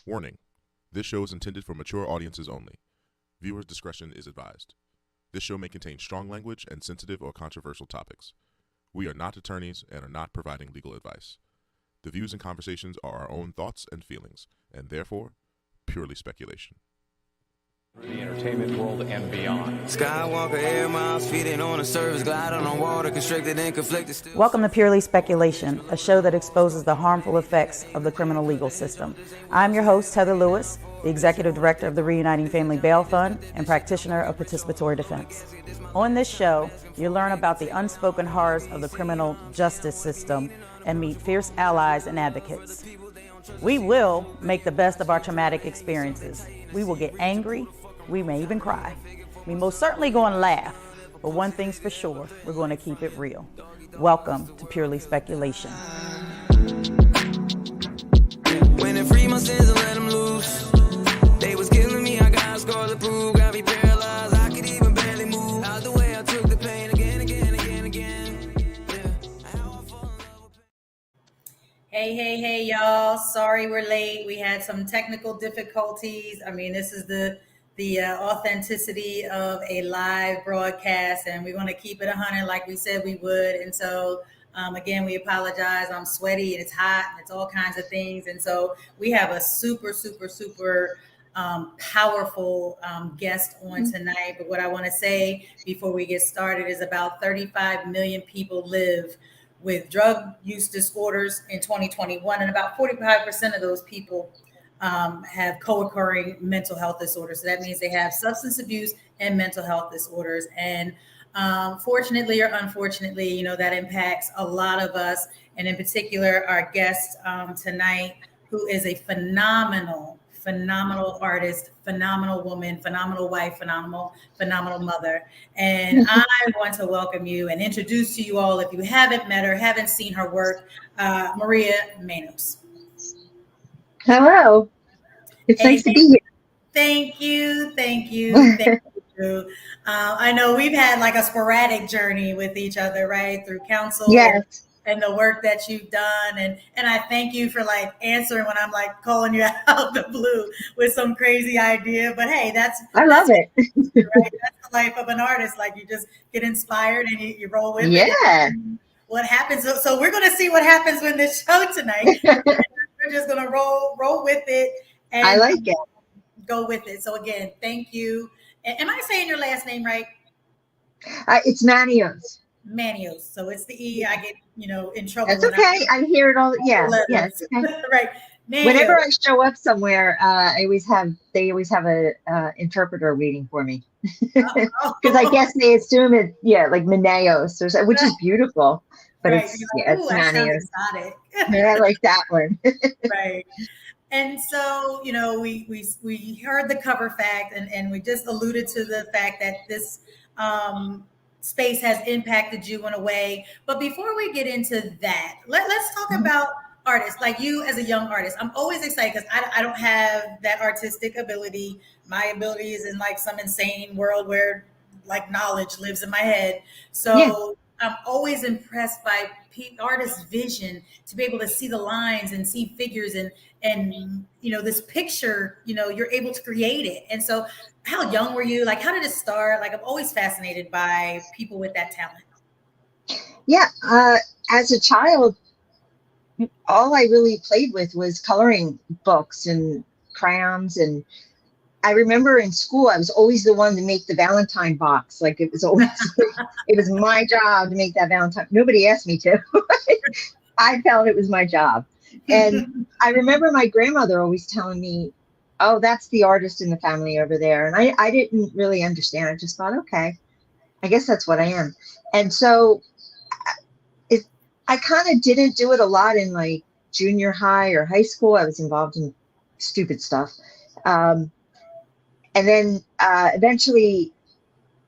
Warning: this show is intended for mature audiences only. Viewers' discretion is advised. This show may contain strong language and sensitive or controversial topics. We are not attorneys and are not providing legal advice. The views and conversations are our own thoughts and feelings, and therefore, purely speculation. The entertainment world and beyond. Skywalker air miles, feeding on a surface, gliding on water, constricted and conflicted. Welcome to Purely Speculation, a show that exposes the harmful effects of the criminal legal system. I'm your host, Heather Lewis, the Executive Director of the Reuniting Family Bail Fund and practitioner of participatory defense. On this show, you'll learn about the unspoken horrors of the criminal justice system and meet fierce allies and advocates. We will make the best of our traumatic experiences. We will get angry. We may even cry. We most certainly going to laugh, but one thing's for sure, we're going to keep it real. Welcome to Purely Speculation. When they free my sins and let them loose, they was killing me, I got a scar to prove, got me paralyzed, I could even barely move. Out the way I took the pain again. Hey, y'all. Sorry we're late. We had some technical difficulties. This is the authenticity of a live broadcast, and we want to keep it 100 like we said we would. And so, again, we apologize. I'm sweaty and it's hot and it's all kinds of things. And so we have a super powerful guest on tonight. But what I want to say before we get started is about 35 million people live with drug use disorders in 2021, and about 45% of those people have co-occurring mental health disorders. So that means they have substance abuse and mental health disorders. And fortunately or unfortunately, that impacts a lot of us. And in particular, our guest tonight, who is a phenomenal artist, phenomenal woman, phenomenal wife, phenomenal mother. And I want to welcome you and introduce to you all, if you haven't met her, haven't seen her work, Maria Maneos. Hello. It's nice to be here. Thank you. I know we've had like a sporadic journey with each other, right? Through counsel. Yes. And the work that you've done. And I thank you for like answering when I'm like calling you out the blue with some crazy idea. But hey, I love it. Right? That's the life of an artist. Like you just get inspired and you roll with it. Yeah. What happens? So we're going to see what happens with this show tonight. We're just going to roll with it. And I like it. Go with it. So again, thank you. Am I saying your last name right? It's Maneos. Maneos. So it's the E. I get, in trouble. That's okay. I hear it all. Yeah. Yes. Okay. Right. Maneos. Whenever I show up somewhere, they always have a interpreter waiting for me. Because I guess they assume it, like Maneos, which is beautiful. But right. it's Maneos. Exotic. And I like that one. Right. And so, we heard the cover fact and we just alluded to the fact that this space has impacted you in a way. But before we get into that, let's talk about artists like you as a young artist. I'm always excited because I don't have that artistic ability. My ability is in like some insane world where like knowledge lives in my head. So I'm always impressed by artists' vision to be able to see the lines and see figures and this picture, you're able to create it. And so how young were you? Like, how did it start? Like, I'm always fascinated by people with that talent. Yeah. As a child, all I really played with was coloring books and crayons. And I remember in school, I was always the one to make the Valentine box. Like it was always, it was my job to make that Valentine. Nobody asked me to. I felt it was my job. And I remember my grandmother always telling me, oh, that's the artist in the family over there. And I didn't really understand. I just thought, okay, I guess that's what I am. And so I kind of didn't do it a lot in like junior high or high school. I was involved in stupid stuff. And then eventually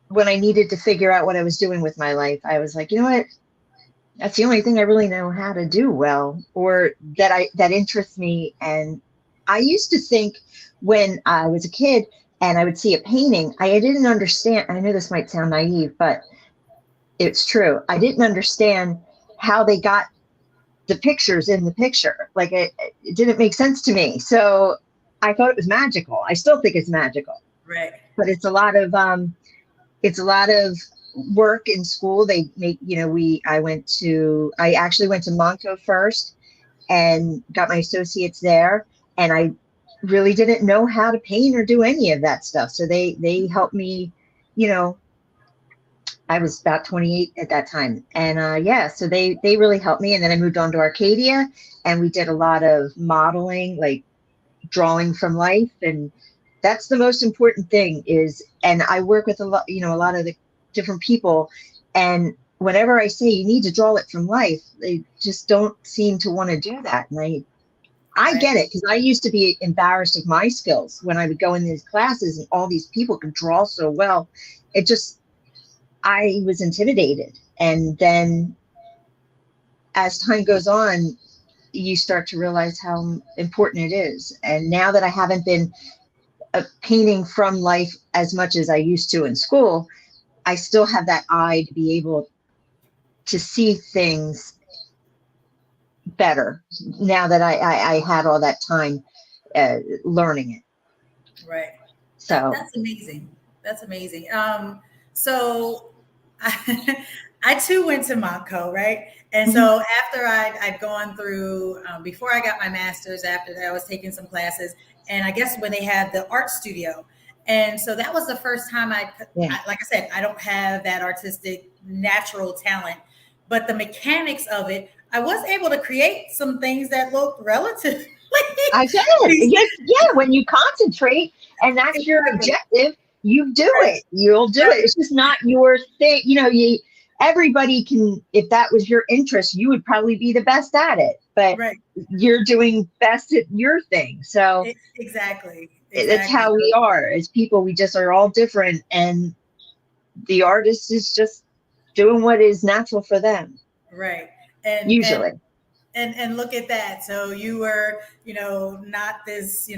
when I needed to figure out what I was doing with my life, I was like, you know what? That's the only thing I really know how to do well, or that interests me. And I used to think when I was a kid and I would see a painting, I didn't understand. I know this might sound naive, but it's true. I didn't understand how they got the pictures in the picture. Like it didn't make sense to me. So I thought it was magical. I still think it's magical, Right. but it's a lot of work in school. They make, I actually went to Monco first and got my associates there. And I really didn't know how to paint or do any of that stuff. So they helped me, I was about 28 at that time. And so they really helped me. And then I moved on to Arcadia, and we did a lot of modeling, like drawing from life. And that's the most important thing and I work with a lot of the different people. And whenever I say you need to draw it from life, they just don't seem to want to do that. And I get it, because I used to be embarrassed of my skills when I would go in these classes and all these people could draw so well. I was intimidated. And then as time goes on, you start to realize how important it is. And now that I haven't been painting from life as much as I used to in school, I still have that eye to be able to see things better now that I had all that time learning it. Right. So that's amazing. That's amazing. So I too went to Montco, right? And so after I'd gone through, before I got my master's, after that I was taking some classes, and I guess when they had the art studio. And so that was the first time like I said, I don't have that artistic natural talent, but the mechanics of it, I was able to create some things that looked relatively. I said, yeah, when you concentrate and that's your objective, you do it. You'll do it. It's just not your thing. Everybody can, if that was your interest, you would probably be the best at it, but you're doing best at your thing. So exactly. That's how we are as people. We just are all different. And the artist is just doing what is natural for them. Right. And usually. And look at that. So you were, not this,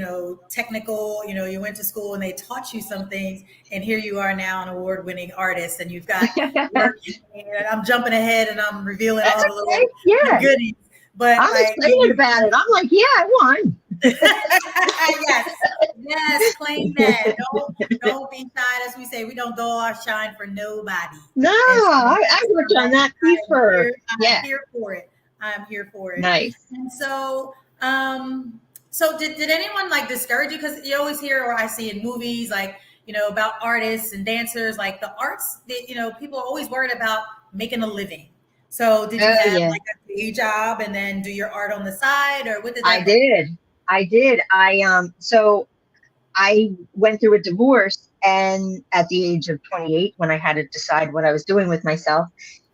technical, you went to school and they taught you some things, and here you are now an award-winning artist, and you've got work. And I'm jumping ahead and I'm revealing all the little goodies. But I'm excited about it. I'm like, I won. yes, claim that. Don't be shy. As we say, we don't dull our shine for nobody. No, I worked on that before. I'm here for it. I'm here for it. Nice. And so, so did anyone like discourage you? Because you always hear, or I see in movies, like, about artists and dancers, like the arts, people are always worried about making a living. So did you have like a day job and then do your art on the side, or what did that I did. So I went through a divorce, and at the age of 28, when I had to decide what I was doing with myself,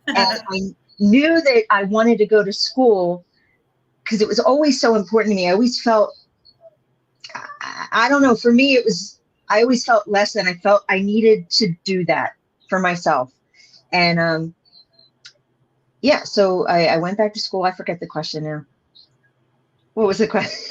and I knew that I wanted to go to school because it was always so important to me. I always felt, I don't know, for me, I always felt less than. I felt I needed to do that for myself. And so I went back to school. I forget the question now. What was the question?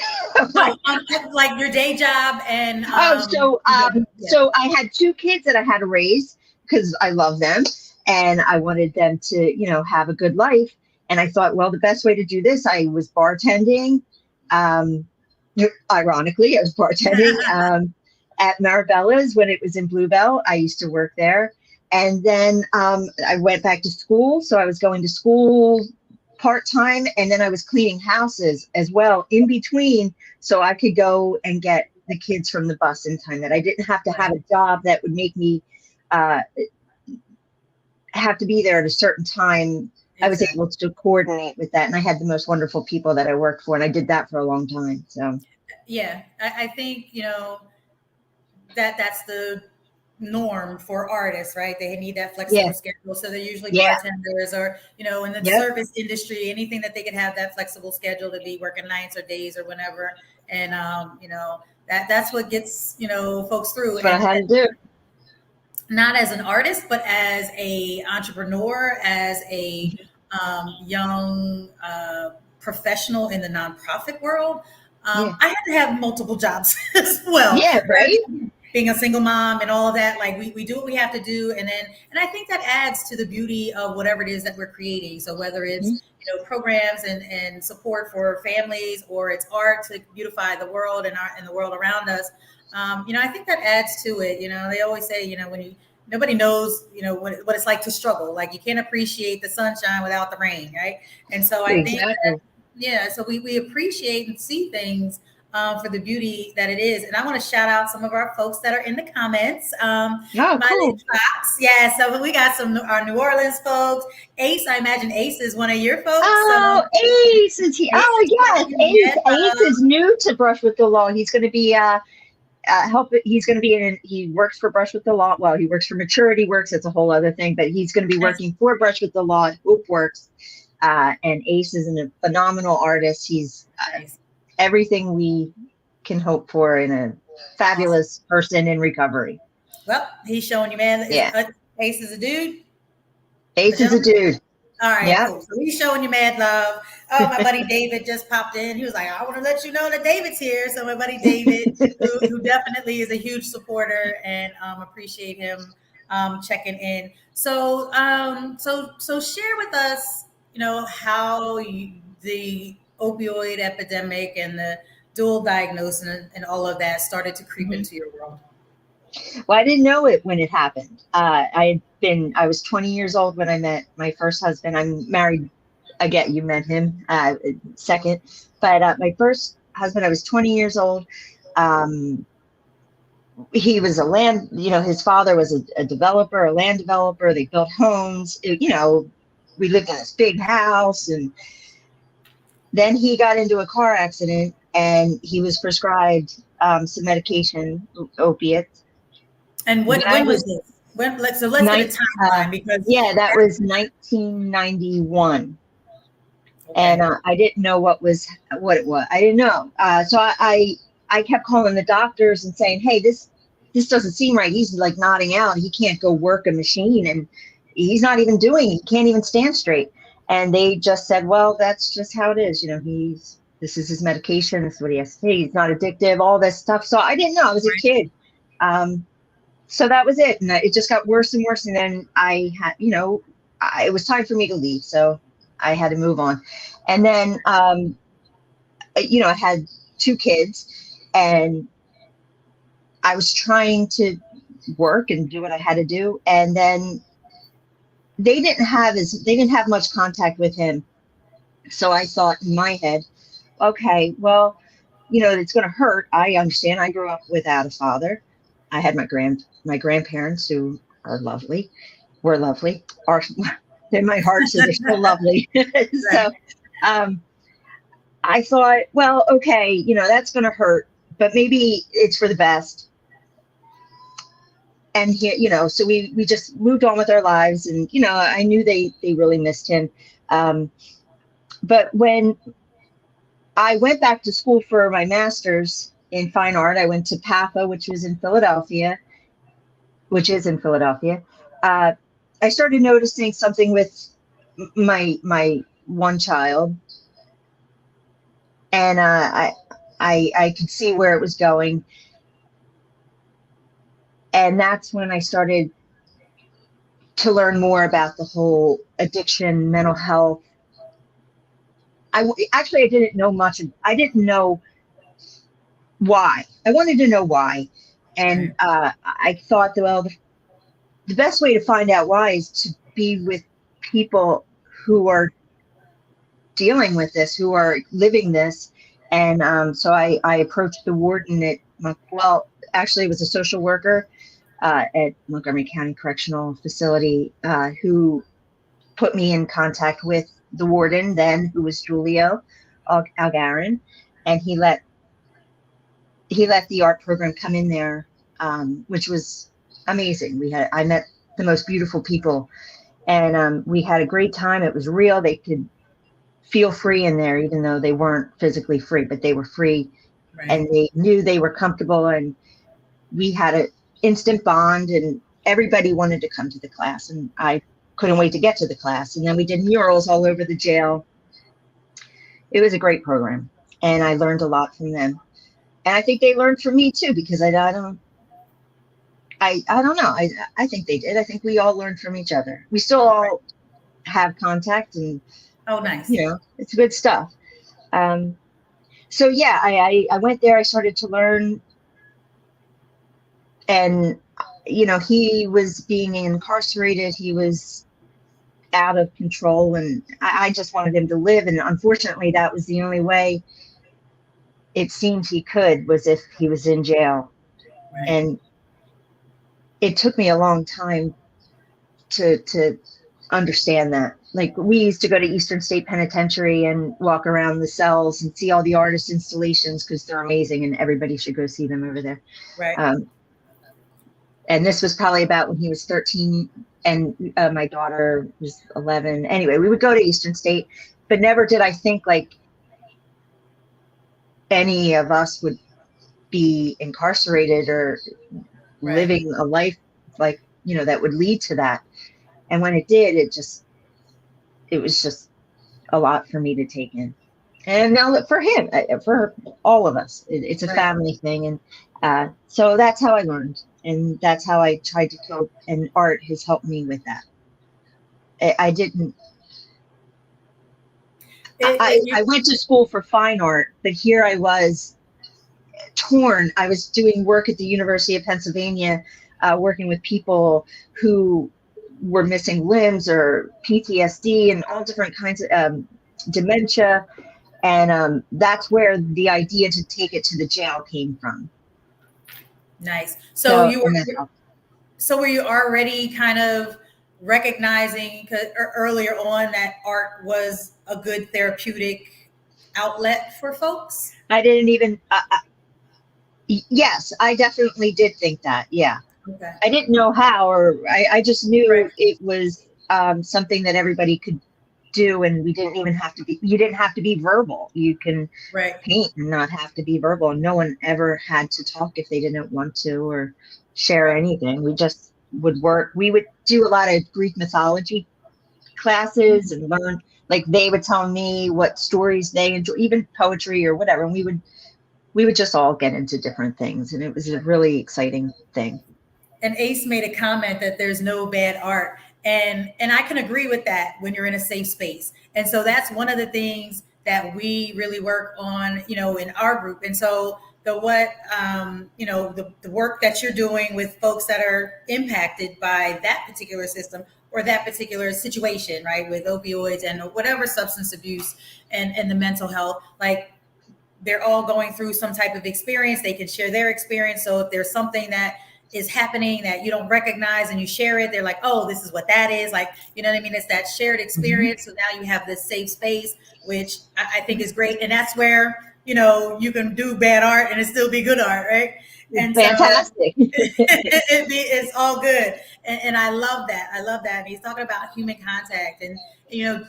Like your day job and so I had 2 kids that I had to raise because I love them and I wanted them to, have a good life. And I thought, well, the best way to do this, I was bartending. Ironically, I was bartending at Marabella's when it was in Bluebell. I used to work there. And then I went back to school. So I was going to school part-time, and then I was cleaning houses as well in between, so I could go and get the kids from the bus in time, that I didn't have to have a job that would make me have to be there at a certain time. Exactly. I was able to coordinate with that, and I had the most wonderful people that I worked for, and I did that for a long time. So I think that's the norm for artists, right? They need that flexible schedule. So they're usually bartenders or, in the service industry, anything that they could have that flexible schedule to be working nights or days or whenever. And, that's what gets, folks through. That's what I had to do. Not as an artist, but as a entrepreneur, as a young professional in the nonprofit world. I had to have multiple jobs as well. Yeah, right. being a single mom and all of that, like we do what we have to do. And I think that adds to the beauty of whatever it is that we're creating. So whether it's, programs and support for families, or it's art to beautify the world and the world around us, I think that adds to it. They always say, when nobody knows, what it's like to struggle. Like you can't appreciate the sunshine without the rain, right? And so I think so we appreciate and see things for the beauty that it is. And I want to shout out some of our folks that are in the comments. Cool. Fox. Yeah, so we got our New Orleans folks. Ace, I imagine Ace is one of your folks. Oh, so, Ace is here. Oh, yes. Ace is new to Brush with the Law. He's going to be he's going to be he works for Brush with the Law. Well, he works for Maturity Works. That's a whole other thing, but he's going to be working for Brush with the Law at Hope Works. And Ace is a phenomenal artist. He's everything we can hope for in a fabulous person in recovery. Well, he's showing you, man. Yeah. Ace is a dude. Ace is a dude. All right, cool. So he's showing you mad love. Oh, my buddy David just popped in. He was like, I want to let you know that David's here. So my buddy David, who definitely is a huge supporter, and appreciate him checking in. So share with us, how the opioid epidemic and the dual diagnosis and all of that started to creep into your world. Well, I didn't know it when it happened. I was 20 years old when I met my first husband. I'm married again. You met him second, but my first husband, I was 20 years old. He was his father was a developer, a land developer. They built homes. We lived in this big house, and then he got into a car accident, and he was prescribed some medication, opiates. And when was this? Let's get a timeline, because that was 1991, and I didn't know what it was. I didn't know, so I kept calling the doctors and saying, "Hey, this doesn't seem right. He's like nodding out. He can't go work a machine, and he's not even doing. He can't even stand straight." And they just said, "Well, that's just how it is. This is his medication. This is what he has to take. He's not addictive. All this stuff." So I didn't know. I was a kid. So that was it. And it just got worse and worse. And then I had, it was time for me to leave. So I had to move on. And then, I had 2 kids, and I was trying to work and do what I had to do. And then they didn't have much contact with him. So I thought in my head, okay, well, it's going to hurt. I understand. I grew up without a father. I had my grandparents, who are lovely, were lovely, they're my heart, so they're still lovely. So I thought, well, okay, that's going to hurt, but maybe it's for the best. And here, so we just moved on with our lives, and, I knew they really missed him. But when I went back to school for my master's in fine art, I went to PAFA, which is in Philadelphia. I started noticing something with my one child, and I could see where it was going. And that's when I started to learn more about the whole addiction, mental health. I didn't know much. I didn't know why. I wanted to know why. And I thought, well, the best way to find out why is to be with people who are dealing with this, who are living this. And so I approached the warden it was a social worker at Montgomery County Correctional Facility who put me in contact with the warden then, who was Julio Algarin, and he let the art program come in there, which was amazing. I met the most beautiful people, and we had a great time. It was real. They could feel free in there, even though they weren't physically free, but they were free. Right. And they knew they were comfortable, and we had an instant bond, and everybody wanted to come to the class, and I couldn't wait to get to the class. And then we did murals all over the jail. It was a great program, and I learned a lot from them. And I think they learned from me too, because I don't I don't know. I think they did. I think we all learned from each other. We still all have contact, and Oh, nice. it's good stuff. So yeah, I went there. I started to learn, and he was being incarcerated. He was out of control, and I just wanted him to live. And unfortunately, that was the only way it seemed he could, was if he was in jail. Right. And it took me a long time to understand that. Like, we used to go to Eastern State Penitentiary and walk around the cells and see all the artist installations, because they're amazing and everybody should go see them over there. Right. And this was probably about when he was 13 and my daughter was 11. Anyway, we would go to Eastern State, but never did I think like any of us would be incarcerated or living a life like, that would lead to that. And when it did, it was just a lot for me to take in. And now for him, for all of us, it's a family thing. And so that's how I learned. And that's how I tried to cope. And art has helped me with that. I went to school for fine art, but here I was torn. I was doing work at the University of Pennsylvania, working with people who were missing limbs or PTSD and all different kinds of dementia. And that's where the idea to take it to the jail came from. Nice. So were you already kind of recognizing earlier on that art was a good therapeutic outlet for folks? I didn't even, yes, I definitely did think that. Yeah. Okay. I didn't know how, or I just knew it was something that everybody could do, and you didn't have to be verbal. You can paint and not have to be verbal. And no one ever had to talk if they didn't want to or share anything. We just would work. We would do a lot of Greek mythology classes and learn, like they would tell me what stories they enjoy, even poetry or whatever. And we would just all get into different things. And it was a really exciting thing. And Ace made a comment that there's no bad art. And I can agree with that when you're in a safe space. And so that's one of the things that we really work on, in our group. And so the work that you're doing with folks that are impacted by that particular system or that particular situation, right, with opioids and whatever substance abuse and the mental health, like they're all going through some type of experience. They can share their experience. So if there's something that is happening that you don't recognize and you share it, they're like, oh, this is what that is. Like, you know what I mean? It's that shared experience. Mm-hmm. So now you have this safe space, which I think is great. And that's where, you can do bad art and it still be good art, right? And fantastic. So it's all good. And I love that. And he's talking about human contact and,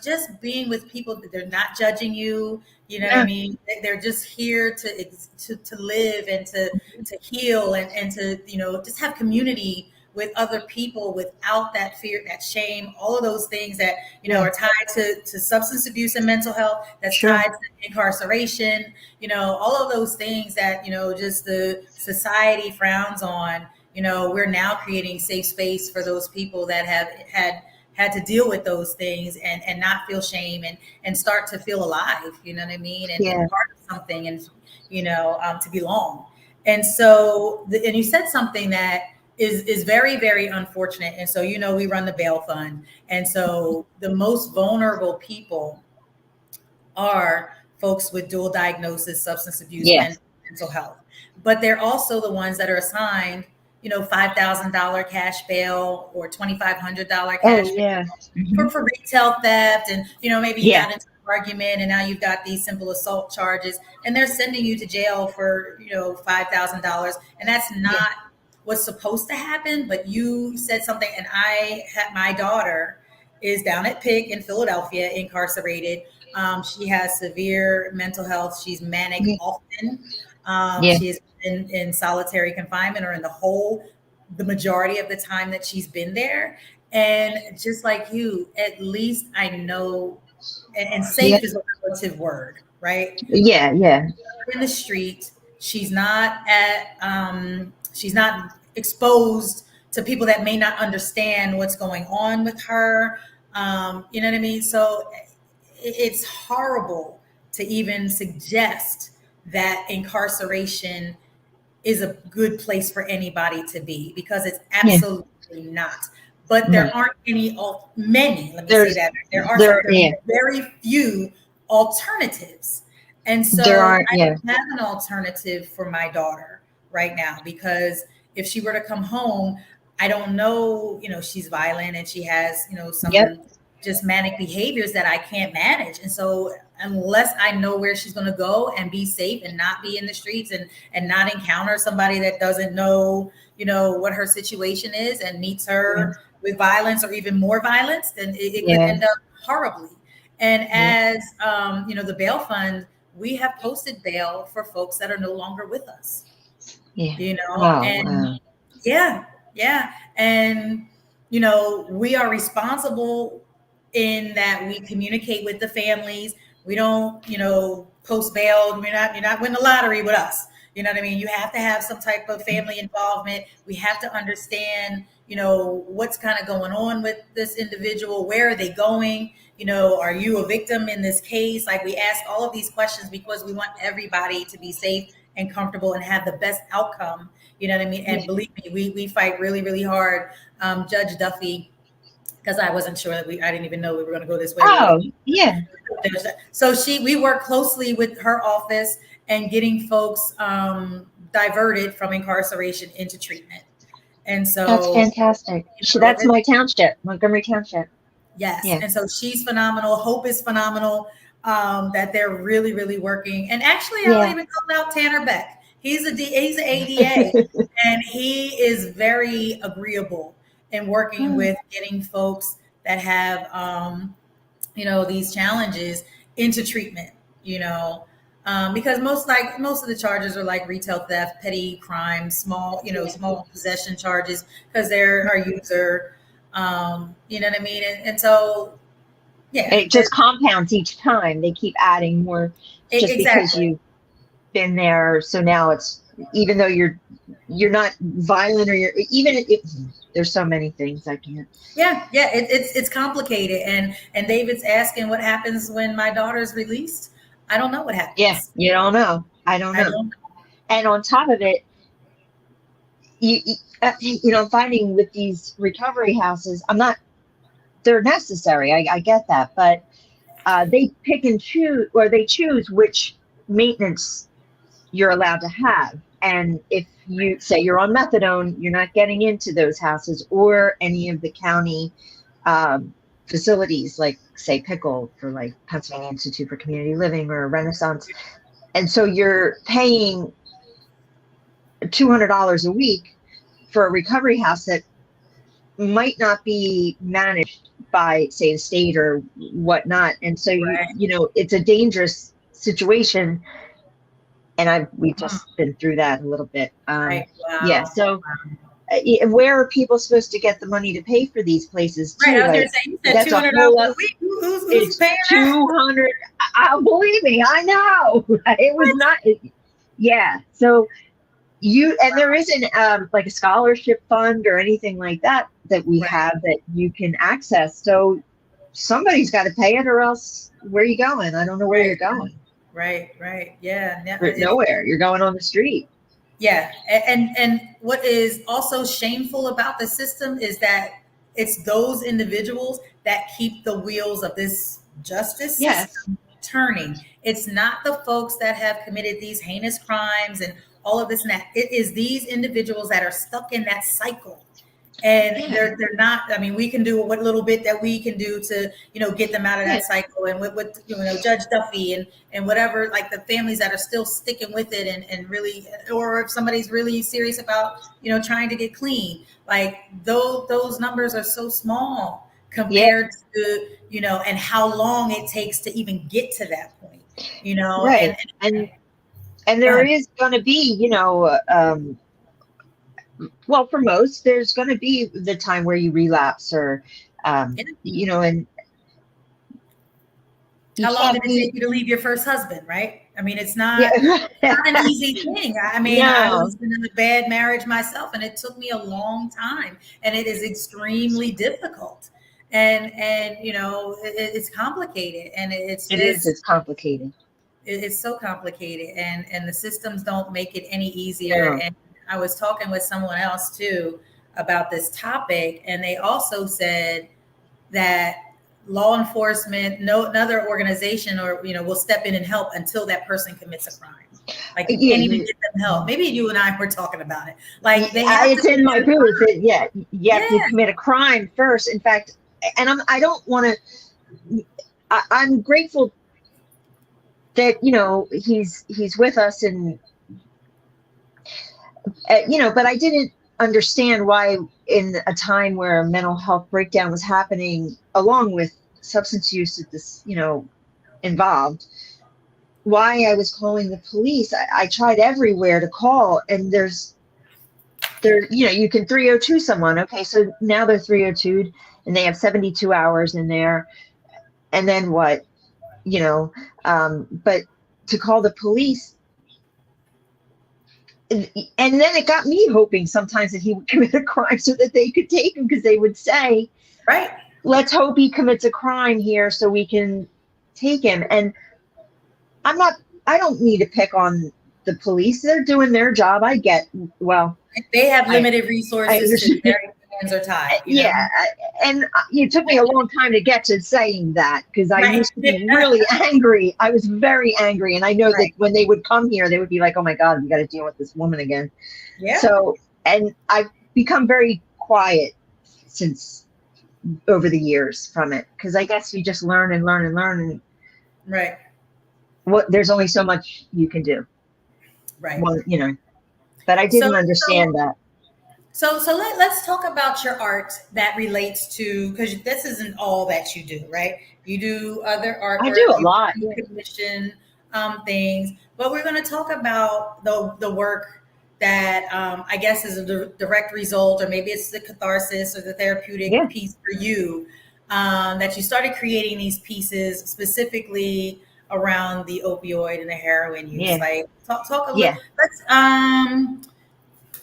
just being with people that they're not judging you. You know what I mean? They're just here to live and to heal and to, just have community with other people without that fear, that shame, all of those things that, are tied to substance abuse and mental health, that's tied to incarceration, all of those things that, just the society frowns on. We're now creating safe space for those people that have had to deal with those things and not feel shame and start to feel alive, you know what I mean? And part of something and, to belong. And so, and you said something that is very, very unfortunate. And so, we run the bail fund. And so the most vulnerable people are folks with dual diagnosis, substance abuse, and mental health. But they're also the ones that are assigned $5,000 cash bail or $2,500 cash bail for retail theft. And, maybe you got into an argument and now you've got these simple assault charges and they're sending you to jail for, $5,000. And that's not what's supposed to happen. But you said something, and I had my daughter is down at PIC in Philadelphia, incarcerated. She has severe mental health. She's manic often. She is in solitary confinement or in the majority of the time that she's been there. And just like you, at least I know, and safe is a relative word, right? Yeah. In the street, she's not exposed to people that may not understand what's going on with her. You know what I mean? So it's horrible to even suggest that incarceration is a good place for anybody to be, because it's absolutely not. But there aren't many, let me say that. There are very few alternatives. And so I don't have an alternative for my daughter right now, because if she were to come home, I don't know, she's violent and she has, some just manic behaviors that I can't manage. And so unless I know where she's going to go and be safe and not be in the streets and not encounter somebody that doesn't know, what her situation is and meets her with violence or even more violence, then it could end up horribly. And as, the bail fund, we have posted bail for folks that are no longer with us, And we are responsible in that we communicate with the families. We don't, post bail. You're not winning the lottery with us. You know what I mean? You have to have some type of family involvement. We have to understand, what's kind of going on with this individual. Where are they going? Are you a victim in this case? Like, we ask all of these questions because we want everybody to be safe and comfortable and have the best outcome. You know what I mean? And believe me, we fight really, really hard. Judge Duffy, because I wasn't sure that I didn't even know we were going to go this way. So we work closely with her office and getting folks diverted from incarceration into treatment. And so that's fantastic. That's my township, Montgomery Township. Yes. Yeah. And so she's phenomenal. Hope is phenomenal. That they're really, really working. And actually, I'll even call out Tanner Beck. He's an ADA and he is very agreeable in working with getting folks that have, these challenges into treatment, because most of the charges are like retail theft, petty crime, small possession charges, because they're our user, you know what I mean? And so, it just compounds each time. They keep adding more just because you've been there. So now it's, even though you're not violent, or there's so many things I can't. It's complicated. And David's asking what happens when my daughter's released. I don't know what happens. Yeah, you don't know. I don't know. And on top of it, finding with these recovery houses, they're necessary. I get that, but they pick and choose, or they choose which maintenance you're allowed to have. And if you say you're on methadone, you're not getting into those houses or any of the county facilities, like say Pickle for like Pennsylvania Institute for Community Living or Renaissance. And so you're paying $200 a week for a recovery house that might not be managed by, say, the state or whatnot. And so, it's a dangerous situation. And we've just been through that a little bit. Yeah. So where are people supposed to get the money to pay for these places too? Right. I was going to say, you said $200 a week. Who's paying $200? Believe me, I know. It was not. So and there isn't like a scholarship fund or anything like that we have that you can access. So somebody's got to pay it, or else where are you going? I don't know where you're going. Right. Yeah. Nowhere. You're going on the street. Yeah. And what is also shameful about the system is that it's those individuals that keep the wheels of this justice system turning. It's not the folks that have committed these heinous crimes and all of this and that. It is these individuals that are stuck in that cycle. And they're not, we can do what little bit that we can do to, get them out of that cycle. And with Judge Duffy and whatever, like the families that are still sticking with it and really, or if somebody's really serious about, trying to get clean, like those numbers are so small compared to, and how long it takes to even get to that point, Right. And there is going to be, well, for most, there's going to be the time where you relapse or, and You How long can't did it take you to leave your first husband, right? I mean, it's Yeah. not an easy thing. I mean, I No, was in a bad marriage myself, and it took me a long time, and it is extremely difficult. And it's complicated, and it's it is. just It's complicated. it's so complicated, and the systems don't make it any easier. No. And I was talking with someone else too about this topic, and they also said that law enforcement, no another organization, or will step in and help until that person commits a crime. Like you Yeah, can't even get them help. Maybe you and I were talking about it. Like they have it's to in my commit a booth. crime. Yeah, you have to Yeah, commit a crime first. In fact, and I don't want to. I'm grateful that he's with us, and but I didn't understand why in a time where mental health breakdown was happening along with substance use at this involved, why I was calling the police. I tried everywhere to call, and you can 302 someone. Okay, so now they're 302'd and they have 72 hours in there, and then what? But to call the police, and then it got me hoping sometimes that he would commit a crime so that they could take him, because they would say, right. let's hope he commits a crime here so we can take him. And I don't need to pick on the police. They're doing their job. I get, well, They have limited I resources too. Their hands are tied. yeah. And it took me a long time to get to saying that, because I Right. used to be really angry. I was very angry. And I know that when they would come here, they would be like, oh my God, we got to deal with this woman again. Yeah. So, and I've become very quiet since over the years from it, because I guess you just learn and learn and learn, and Right. there's only so much you can do. Right. Well, but I didn't understand that. So let's talk about your art that relates to, because this isn't all that you do, right? You do other artwork. I do a lot. You commission things, but we're going to talk about the work that I guess is a direct result, or maybe it's the catharsis or the therapeutic piece for you, that you started creating these pieces specifically around the opioid and the heroin use. Yeah. Like talk a little. Let's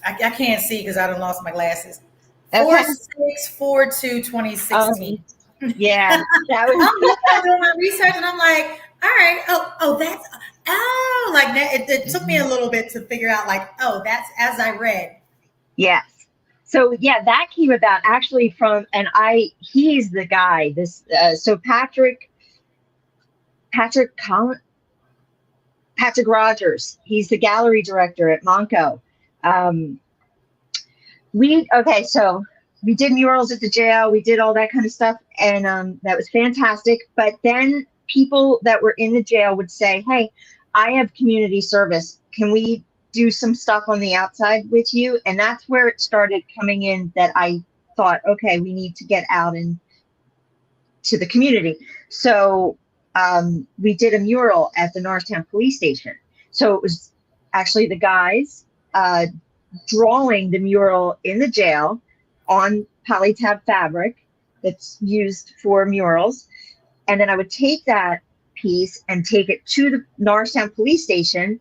I can't see because I done lost my glasses. 4/6/4/2/2016. Yeah, that was. I'm doing my research, and I'm like, all right, like that. It took me a little bit to figure out, like, that's as I read. Yes. So that came about actually from, and he's the guy. So Patrick Rogers. He's the gallery director at Monco. So we did murals at the jail. We did all that kind of stuff, and that was fantastic. But then people that were in the jail would say, "Hey, I have community service. Can we do some stuff on the outside with you?" And that's where it started coming in, that I thought, okay, we need to get out into the community. So we did a mural at the Norristown Police Station. So it was actually the guys drawing the mural in the jail on polytab fabric that's used for murals. And then I would take that piece and take it to the Norristown Police Station,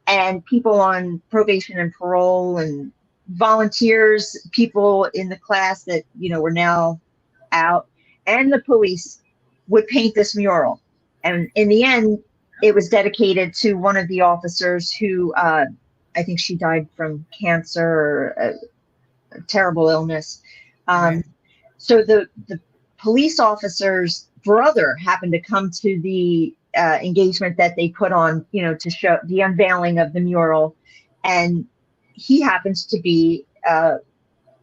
and people on probation and parole and volunteers, people in the class that, were now out, and the police would paint this mural. And in the end, it was dedicated to one of the officers who, I think she died from cancer or a terrible illness. So the police officer's brother happened to come to the engagement that they put on, to show the unveiling of the mural. And he happens to be an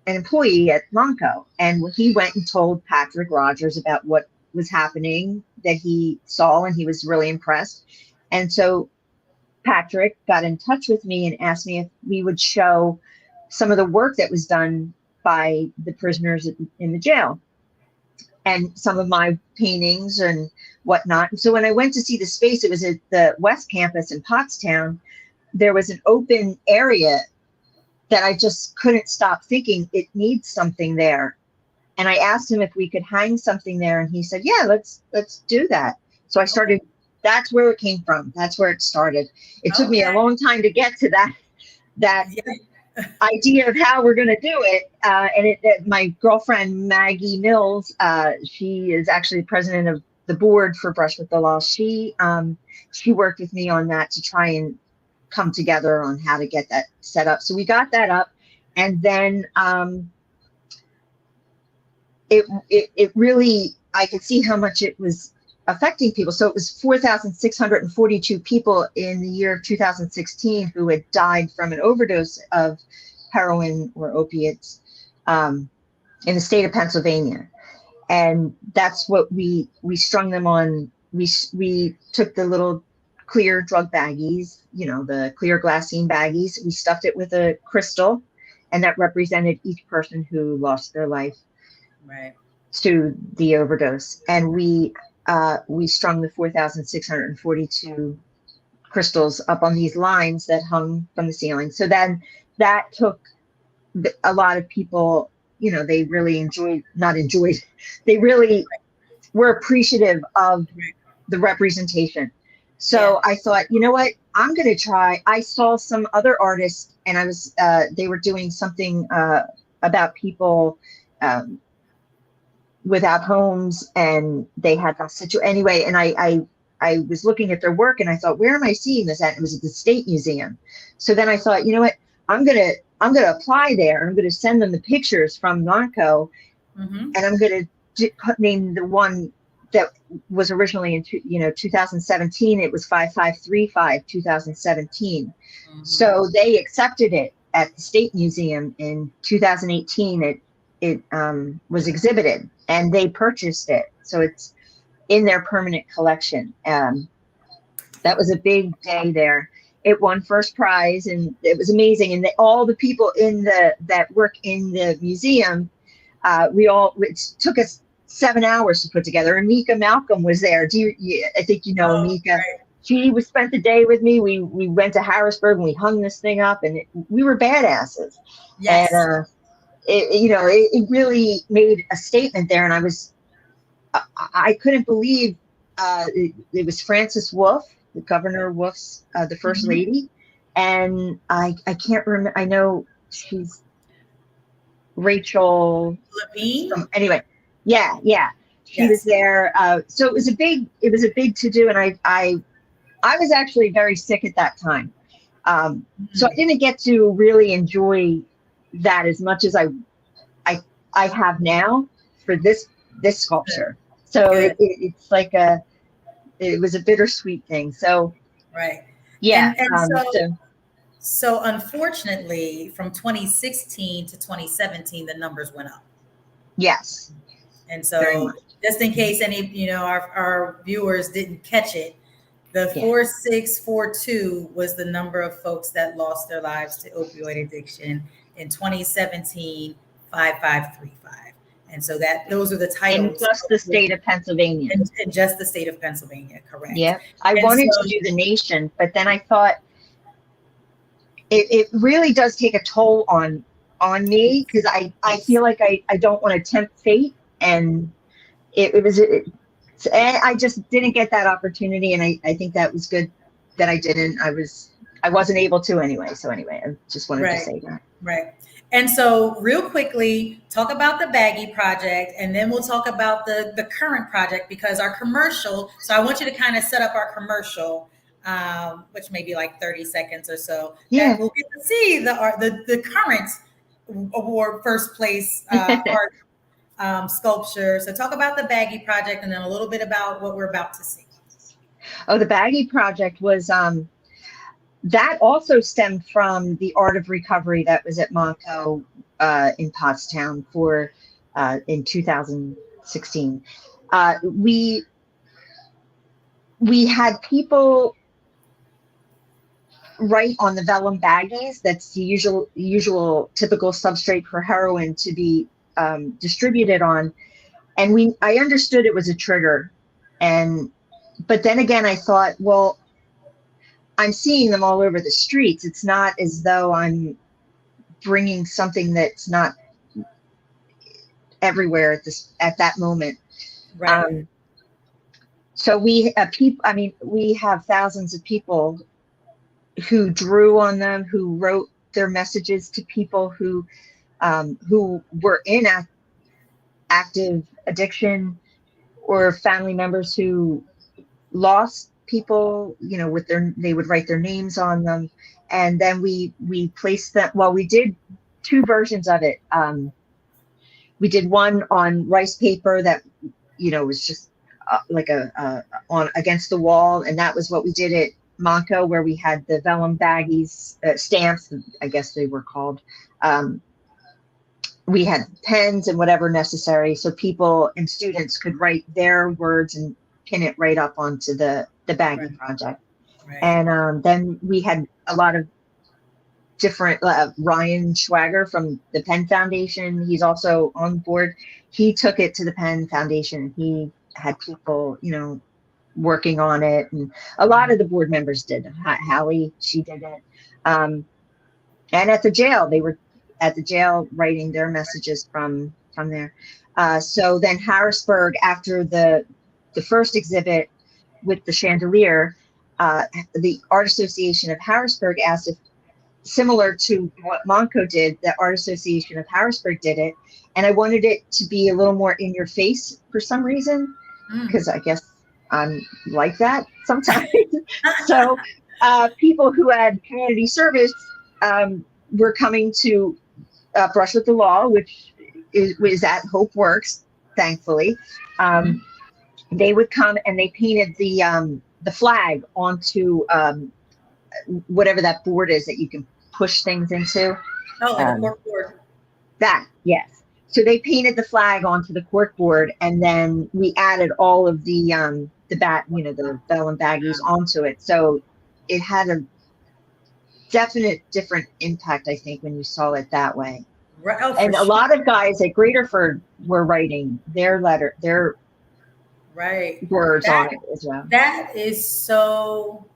employee at Monco. And he went and told Patrick Rogers about what was happening that he saw, and he was really impressed. And so Patrick got in touch with me and asked me if we would show some of the work that was done by the prisoners in the jail, and some of my paintings and whatnot. And so when I went to see the space, it was at the West Campus in Pottstown. There was an open area that I just couldn't stop thinking it needs something there. And I asked him if we could hang something there, and he said, yeah, let's do that. So I started, that's where it came from. That's where it started. It took me a Okay. long time to get to that Yeah. idea of how we're going to do it. My girlfriend, Maggie Mills, she is actually president of the board for Brush with the Lost. She worked with me on that to try and come together on how to get that set up. So we got that up, and then it really, I could see how much it was affecting people. So it was 4,642 people in the year of 2016 who had died from an overdose of heroin or opiates in the state of Pennsylvania. And that's what we strung them on. We took the little clear drug baggies, the clear glassine baggies. We stuffed it with a crystal, and that represented each person who lost their life to the overdose. And we strung the 4,642 crystals up on these lines that hung from the ceiling. So then that took a lot of people, they really they really were appreciative of the representation. So I thought, you know what, I'm going to try. I saw some other artists, and they were doing something about people without homes, and they had that situation anyway. And I was looking at their work, and I thought, where am I seeing this at? It was at the State Museum. So then I thought, you know what, I'm gonna apply there. I'm gonna send them the pictures from Monaco, and I'm gonna name the one that was originally in 2017. It was 5535 2017. So they accepted it at the State Museum in 2018. It was exhibited, and they purchased it, so it's in their permanent collection. That was a big day there. It won first prize, and it was amazing. And all the people that work in the museum, it took us 7 hours to put together. And Mika Malcolm was there. I think Mika. Right. She spent the day with me. We went to Harrisburg, and we hung this thing up, and we were badasses. Yes. And it really made a statement there. And I couldn't believe it was Frances Wolf, the Governor Wolf's, the first lady. And I can't remember. I know she's Rachel Levine. Anyway, yeah. She was there. So it was a big to do. And I was actually very sick at that time. So I didn't get to really enjoy that as much as I have now for this sculpture. So it's like it was a bittersweet thing. So yeah. So unfortunately, from 2016 to 2017, the numbers went up. Yes. And so just in case any, our viewers didn't catch it, the 4642 was the number of folks that lost their lives to opioid addiction. In 2017, 5535. And so those are the titles. In just the state of Pennsylvania. In just the state of Pennsylvania, correct. Yeah. I wanted to do the nation, but then I thought it really does take a toll on me, because I feel like I don't want to tempt fate. And I just didn't get that opportunity. And I think that was good that I didn't. I wasn't able to anyway. So anyway, I just wanted to say that. Right. And so real quickly, talk about the Baggie project, and then we'll talk about the current project, because our commercial, so I want you to kind of set up our commercial, which may be like 30 seconds or so. Yeah. And we'll get to see the current award first place art sculpture. So talk about the Baggie project, and then a little bit about what we're about to see. Oh, the Baggie project was that also stemmed from the Art of Recovery that was at Monaco in Pottstown in 2016. We had people write on the vellum baggies. That's the usual typical substrate for heroin to be distributed on. And I understood it was a trigger. But then again, I thought, well, I'm seeing them all over the streets. It's not as though I'm bringing something that's not everywhere at that moment. Right. So we we have thousands of people who drew on them, who wrote their messages to people who were in active addiction, or family members who lost people, with they would write their names on them. And then we placed them. Well, we did two versions of it. We did one on rice paper that, was just like on against the wall. And that was what we did at Monco, where we had the vellum baggies, stamps, I guess they were called. We had pens and whatever necessary, so people and students could write their words and pin it right up onto the baggie project. Right. And then we had a lot of different, Ryan Schwager from the Penn Foundation, he's also on board. He took it to the Penn Foundation. He had people, working on it, and a lot of the board members did. Hallie, she did it. And at the jail, they were at the jail writing their messages from there. So then Harrisburg, after the first exhibit with the chandelier, the Art Association of Harrisburg asked if, similar to what Monco did, the Art Association of Harrisburg did it. And I wanted it to be a little more in your face for some reason, because I guess I'm like that sometimes. So people who had community service were coming to Brush with the Law, which is at Hope Works, thankfully. They would come and they painted the flag onto whatever that board is that you can push things into. Oh, the cork board. That, yes. So they painted the flag onto the cork board, and then we added all of the vellum baggies onto it. So it had a definite different impact, I think, when you saw it that way. Right. Oh, and a lot of guys at Greaterford were writing their words on it as well. That is so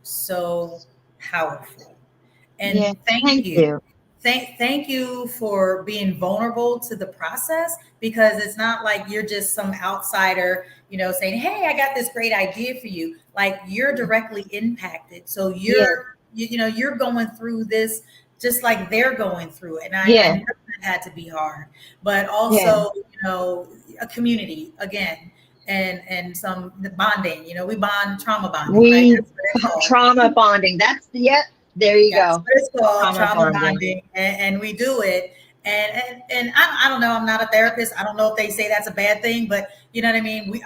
powerful. And thank you. Thank you for being vulnerable to the process, because it's not like you're just some outsider, saying, hey, I got this great idea for you. Like, you're directly impacted. So you're going through this just like they're going through it. And I know it had to be hard, but also, a community again, and some bonding, we bond, trauma bonding. Trauma bonding. That's there you go. It's called trauma bonding. And we do it. And I don't know, I'm not a therapist. I don't know if they say that's a bad thing, but you know what I mean?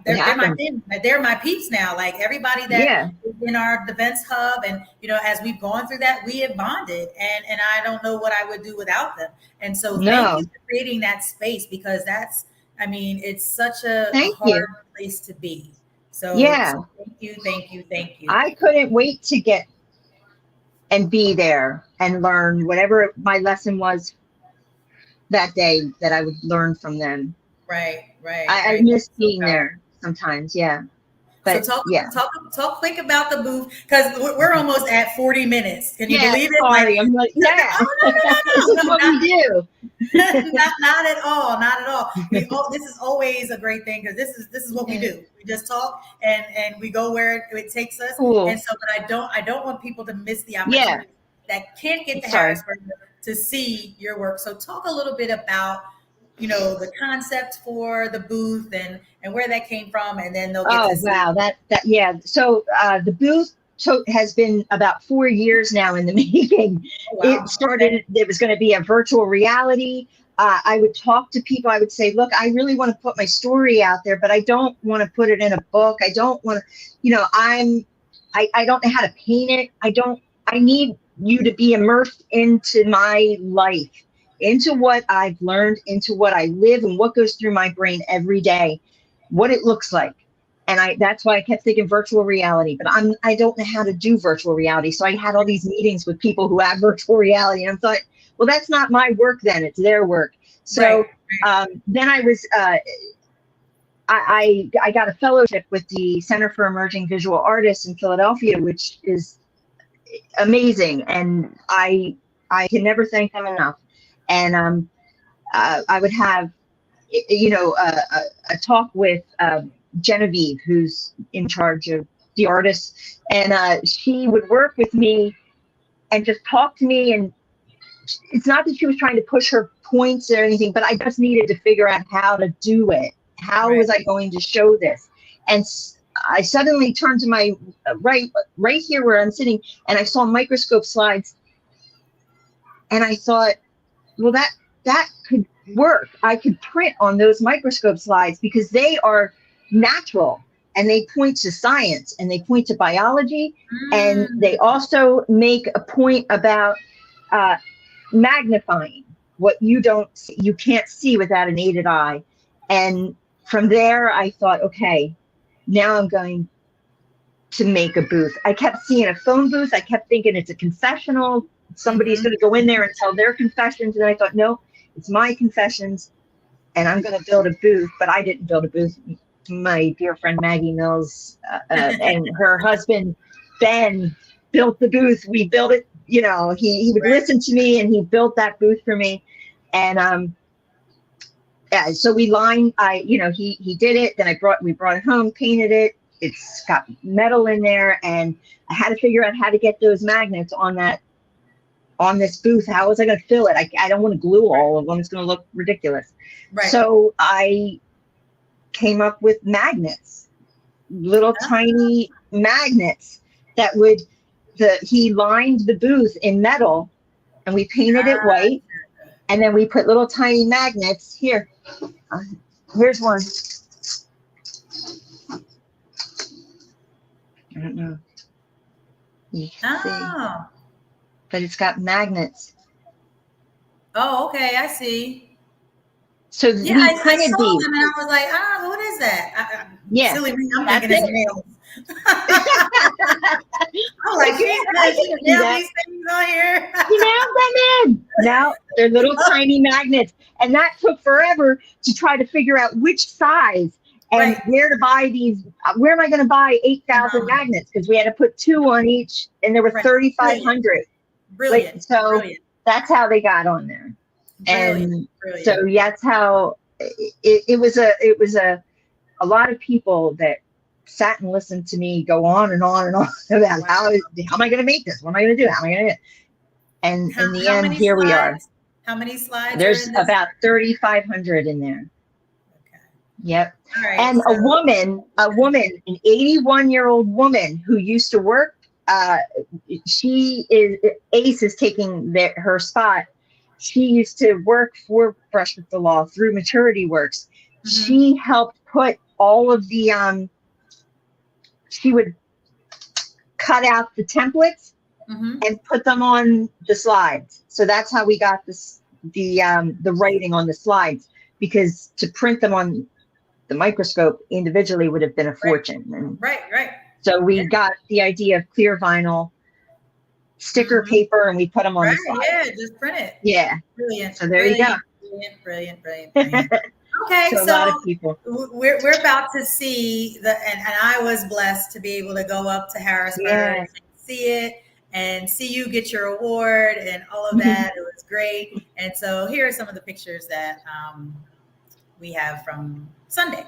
They're my peeps now. Like, everybody that is in our defense hub, and as we've gone through that, we have bonded, and I don't know what I would do without them. And so thank you for creating that space, because it's such a hard place to be. So thank you. I couldn't wait to get and be there and learn whatever my lesson was that day, that I would learn from them. Right. I miss being there sometimes. Yeah. But so talk quick about the booth, because we're almost at 40 minutes. Can you believe it? Sorry, I'm like, no. This is what we do. not at all. This is always a great thing, because this is what we do. We just talk and we go where it takes us. Cool. And so, but I don't want people to miss the opportunity that can't get to Harrisburg to see your work. So talk a little bit about the concept for the booth and where that came from, and then they'll get to see. Wow, So the booth has been about 4 years now in the making. Oh, wow. It started. It was going to be a virtual reality. I would talk to people. I would say, look, I really want to put my story out there, but I don't want to put it in a book. I don't want to, I don't know how to paint it. I need you to be immersed into my life, into what I've learned, into what I live, and what goes through my brain every day, what it looks like. And that's why I kept thinking virtual reality, but I don't know how to do virtual reality. So I had all these meetings with people who have virtual reality, and I thought, well, that's not my work then, it's their work. So then I was, I got a fellowship with the Center for Emerging Visual Artists in Philadelphia, which is amazing. And I can never thank them enough. And I would have, a talk with Genevieve, who's in charge of the artists, and she would work with me and just talk to me. And it's not that she was trying to push her points or anything, but I just needed to figure out how to do it. How was I going to show this? And I suddenly turned to my right here where I'm sitting, and I saw microscope slides, and I thought, well, that could work. I could print on those microscope slides because they are natural and they point to science and they point to biology, and they also make a point about magnifying what you can't see without an aided eye. And from there, I thought, okay, now I'm going to make a booth. I kept seeing a phone booth. I kept thinking it's a confessional. Somebody's going to go in there and tell their confessions. And I thought, no, it's my confessions, and I'm going to build a booth. But I didn't build a booth. My dear friend Maggie Mills and her husband Ben built the booth. We built it. You know, he would listen to me, and he built that booth for me. And yeah, so we lined. He did it. Then we brought it home, painted it. It's got metal in there, and I had to figure out how to get those magnets on this booth. How was I going to fill it? I don't want to glue all of them. It's going to look ridiculous. Right. So I came up with magnets, little tiny magnets that he lined the booth in metal, and we painted it white, and then we put little tiny magnets here. Here's one. I don't know. You can see. But it's got magnets. Oh, okay, I see. So yeah, we I printed saw these. them and I was like, what is that? Yeah, silly me, I'm that's thinking it's it. nails. I'm like, I can do nail that. these things on here. You nailed them in. Now they're little tiny magnets, and that took forever to try to figure out which size and where to buy these. Where am I going to buy 8,000 magnets? Because we had to put 2 on each, and there were 3,500. Brilliant. Brilliant. That's how they got on there. Brilliant. So that's how it was a lot of people that sat and listened to me go on and on and on about how am I going to make this? What am I going to do? How am I going to do it? And in the end, here we are. How many slides? There's about 3,500 in there. Okay. Yep. All right, and a woman, an 81-year-old woman who used to work. Ace is taking her spot. She used to work for Brush with the Law through Maturity Works. Mm-hmm. She helped put all of the she would cut out the templates and put them on the slides. So that's how we got the writing on the slides, because to print them on the microscope individually would have been a fortune. And right. so we got the idea of clear vinyl, sticker paper, and we put them on the side. Yeah, just print it. Yeah. Brilliant. So there you go. Brilliant. Okay, so a lot of people. We're about to see and I was blessed to be able to go up to Harrisburg and see it and see you get your award and all of that. It was great. And so here are some of the pictures that we have from Sunday.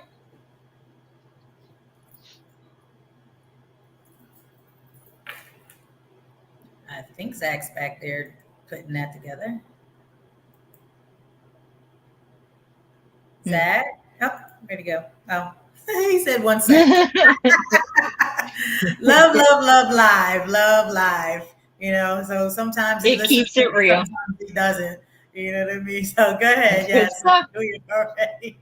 I think Zach's back there putting that together. Zach? Oh, where'd he go? Oh, he said 1 second. Love live. You know, so sometimes it keeps it real. Sometimes it doesn't. You know what I mean? So go ahead. Yes. You're already.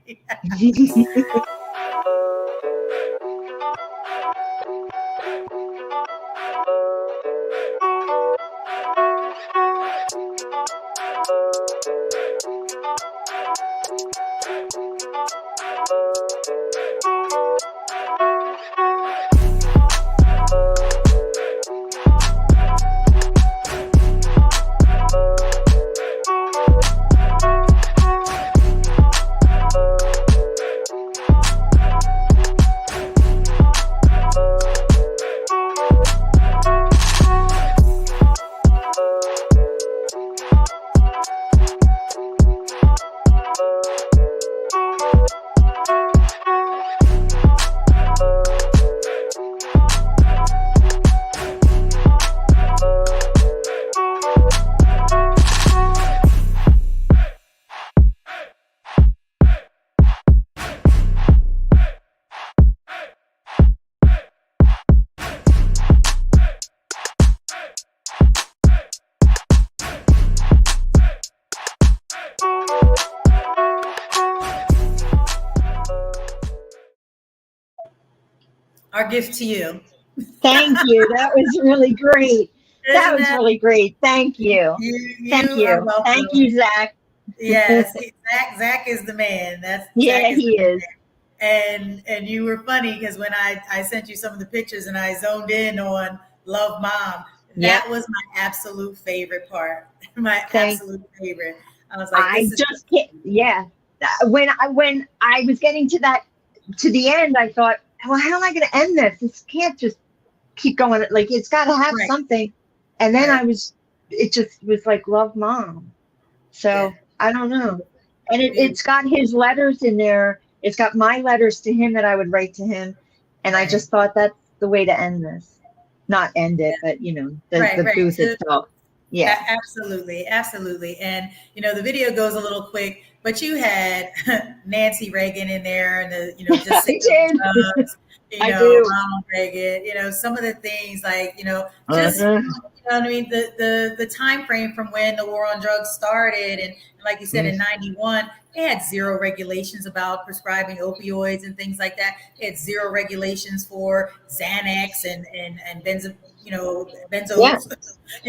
Our gift to you. Thank you. That was really great. That Isn't was that? really great. Thank you. Thank You are you. Thank welcome. you, Zach. Yes, Zach is the man. Yeah, Zach is the he man. is. And you were funny because when I sent you some of the pictures and I zoned in on Love Mom, Yep. that was my absolute favorite part. My Thank. absolute favorite. I was like, I this is just can't. Yeah. When I was getting to the end, I thought, well, how am I going to end this? This can't just keep going. Like, it's got to have right, something. And then right. it just was like, Love Mom. Yeah. So I don't know. And Beautiful. it's got his letters in there. It's got my letters to him that I would write to him. And I Right. just thought that's the way to end this. Not end it, but Right, the right. booth itself. Yeah. Absolutely, absolutely. And the video goes a little quick, but you had Nancy Reagan in there, and just I saying did. drugs, I do. Ronald Reagan, some of the things like just Uh-huh. what I mean, the time frame from when the war on drugs started, and like you said, in '91, they had zero regulations about prescribing opioids and things like that. They had zero regulations for Xanax and Yeah. benzos. You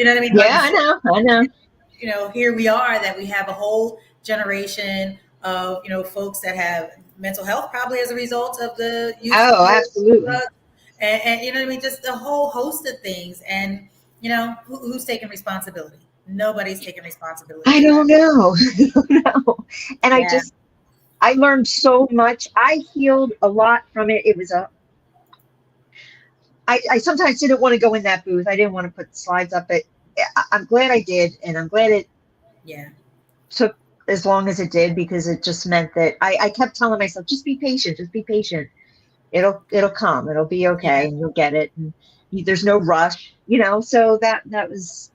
know what I mean? Yeah, I know. I know. Here we are that we have a whole generation of folks that have mental health probably as a result of the use Oh, of absolutely. drugs, and you know what I mean, just a whole host of things. And who's taking responsibility? Nobody's taking responsibility I for that. don't know. I don't know. And Yeah. I learned so much. I healed a lot from it. It was I sometimes didn't want to go in that booth. I didn't want to put slides up, but I'm glad I did. And I'm glad it Yeah. took as long as it did, because it just meant that I kept telling myself, just be patient, just be patient. It'll come, it'll be okay, Yeah. and you'll get it. And there's no rush, so that was,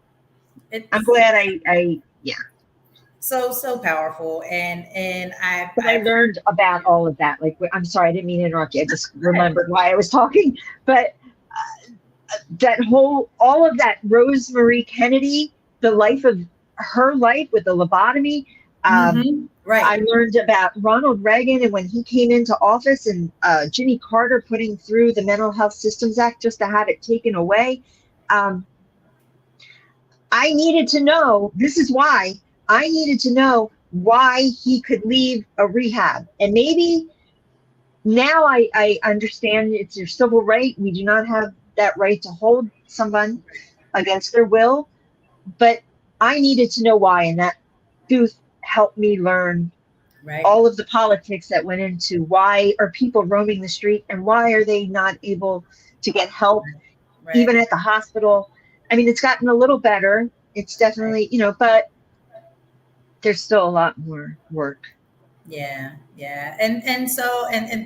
I'm It's glad I yeah. so powerful, and But I I learned about all of that. Like, I'm sorry, I didn't mean to interrupt you. I just remembered why I was talking. But all of that, Rosemary Kennedy, the life of her life with the lobotomy. right. I learned about Ronald Reagan and when he came into office, and Jimmy Carter putting through the Mental Health Systems Act just to have it taken away. I needed to know, this is why I needed to know why he could leave a rehab. And maybe now I understand it's your civil right. We do not have that right to hold someone against their will. But I needed to know why. And that booth helped me learn Right. all of the politics that went into why are people roaming the street, and why are they not able to get help, Right. even at the hospital. I mean, it's gotten a little better. It's definitely, but there's still a lot more work. Yeah, yeah. And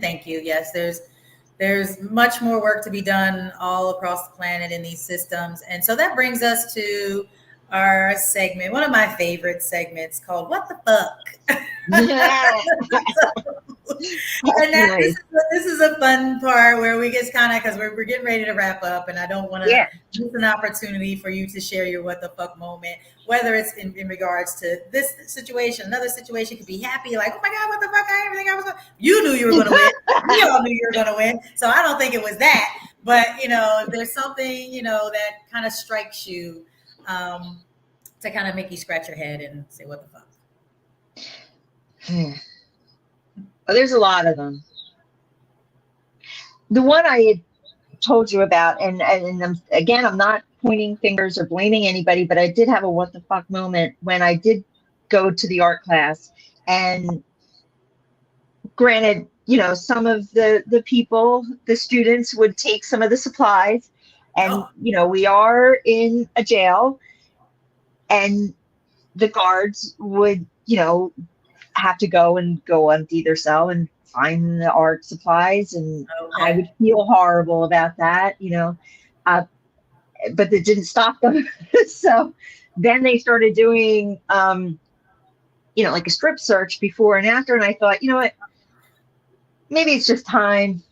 thank you. Yes, there's much more work to be done all across the planet in these systems. And so that brings us to our segment, one of my favorite segments, called What the Fuck? Yeah. And Nice. this is a fun part where we just kind of, because we're getting ready to wrap up, and I don't want to Yeah. miss an opportunity for you to share your what the fuck moment, whether it's in regards to this situation, another situation. Could be happy, like, oh my God, what the fuck, I didn't think I was going to, you knew you were going to win. We all knew you were going to win. So I don't think it was that, but if there's something, that kind of strikes you, to kind of make you scratch your head and say, what the fuck? Well, there's a lot of them. The one I had told you about, and again, I'm not pointing fingers or blaming anybody, but I did have a what the fuck moment when I did go to the art class. And granted, some of the people, the students, would take some of the supplies, and we are in a jail, and the guards would have to go empty their cell and find the art supplies, and I would feel horrible about that, but it didn't stop them. So then they started doing like a strip search before and after, and I thought, you know what, maybe it's just time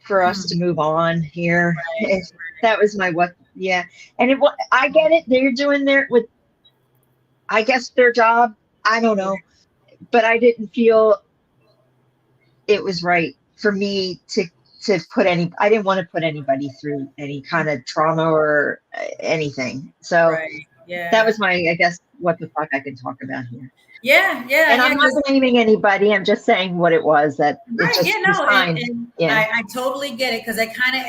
for us to move on here. Right. That was my what. Yeah. And I get it, they're doing I guess their job, I don't know, but I didn't feel it was right for me to I didn't want to put anybody through any kind of trauma or anything. So Right. Yeah. that was my, I guess, what the fuck I can talk about here. Yeah. Yeah. And I'm not blaming anybody. I'm just saying what it was, that Right. it just Yeah. No. was fine. I totally get it, because it kind of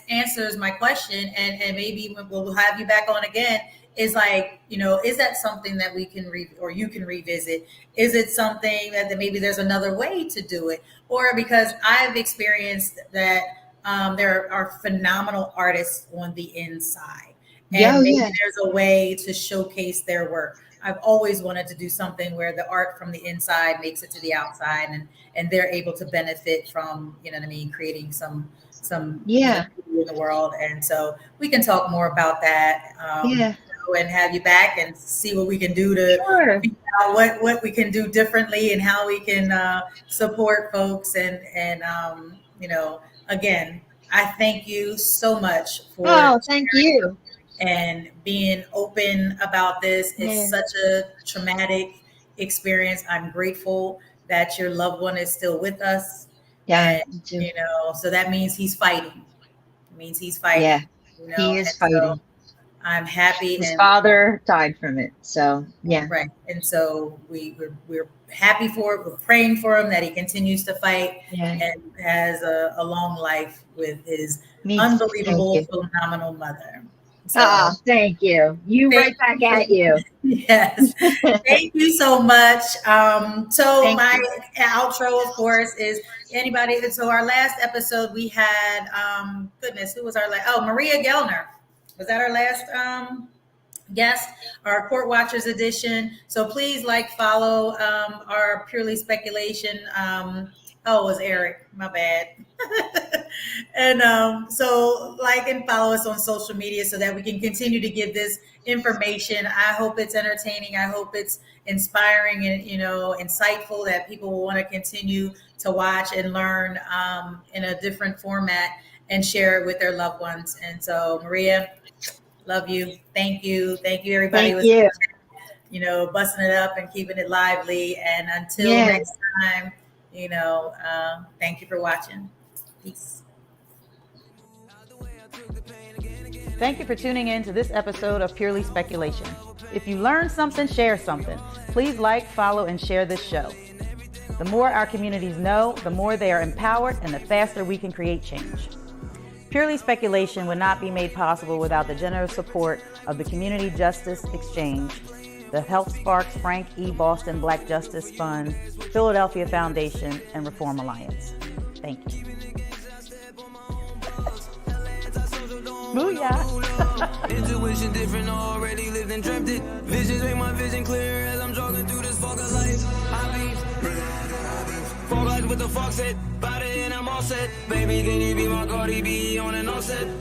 answers my question, and maybe we'll have you back on again. Is like, is that something that we can or you can revisit? Is it something that maybe there's another way to do it? Or because I've experienced that there are phenomenal artists on the inside, and maybe there's a way to showcase their work. I've always wanted to do something where the art from the inside makes it to the outside, and they're able to benefit from, creating some in the world. And so we can talk more about that. And have you back and see what we can do to figure out what we can do differently, and how we can support folks. And again, I thank you so much for thank you. And being open about this. It's such a traumatic experience. I'm grateful that your loved one is still with us. Yeah. And, so that means he's fighting. It means he's fighting. Yeah, he is fighting. So I'm happy. His father died from it. So, yeah. Right. And so we're happy for it. We're praying for him, that he continues to fight and has a long life with his unbelievable, phenomenal mother. So, thank you. Right back at you. Yes. Thank you so much. So my outro, of course, is anybody. So our last episode we had, who was our last? Oh, Maria Gellner. Was that our last guest, our Court Watchers edition? So please follow our Purely Speculation. It was Eric, my bad. And so and follow us on social media so that we can continue to give this information. I hope it's entertaining. I hope it's inspiring and, insightful, that people will want to continue to watch and learn in a different format and share it with their loved ones. And so, Maria, love you. Thank you. Thank you, everybody. Thank you. Busting it up and keeping it lively. And until next time, thank you for watching. Peace. Thank you for tuning in to this episode of Purely Speculation. If you learned something, share something. Please follow, and share this show. The more our communities know, the more they are empowered, and the faster we can create change. Purely Speculation would not be made possible without the generous support of the Community Justice Exchange, the Health Sparks Frank E. Boston Black Justice Fund, Philadelphia Foundation, and Reform Alliance. Thank you. Booyah! Intuition different, already lived and dreamt it. Visions make my vision clear as I'm jogging through this fog of life. I be fog light with the fog set, body and I'm all set. Baby, can you be my Cardi B on an offset?